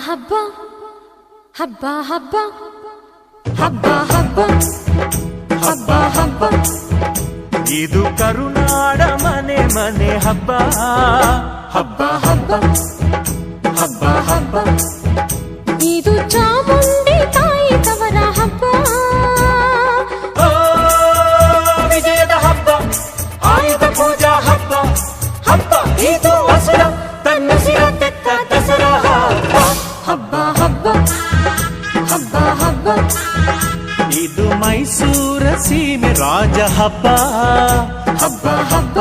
ಹಬ್ಬ ಹಬ್ಬ ಹಬ್ಬ ಹಬ್ಬ ಹಬ್ಬ ಹಬ್ಬ ಹಬ್ಬ ಇದು ಕರುನಾಡ ಮನೆ ಮನೆ ಹಬ್ಬ ಹಬ್ಬ ಹಬ್ಬ ಹಬ್ಬ ಹಬ್ಬ ಇದು ಚಾಮುಂಡಿ ತಾಯಿ ತವರ ಹಬ್ಬ ವಿಜಯದ ಹಬ್ಬ ಆಯುಧ ಪೂಜಾ ಹಬ್ಬ ಹಬ್ಬ ಇದು ಹಸುರ ತನ್ನ ಸಿರ ತೆತ್ತ ದಸರಾ ಹಬ್ಬ ಹಬ್ಬ ಹಬ್ಬ ಹಬ್ಬ ಇದು ಮೈಸೂರ ಸೀಮೆ ರಾಜ ಹಬ್ಬ ಹಬ್ಬ ಹಬ್ಬ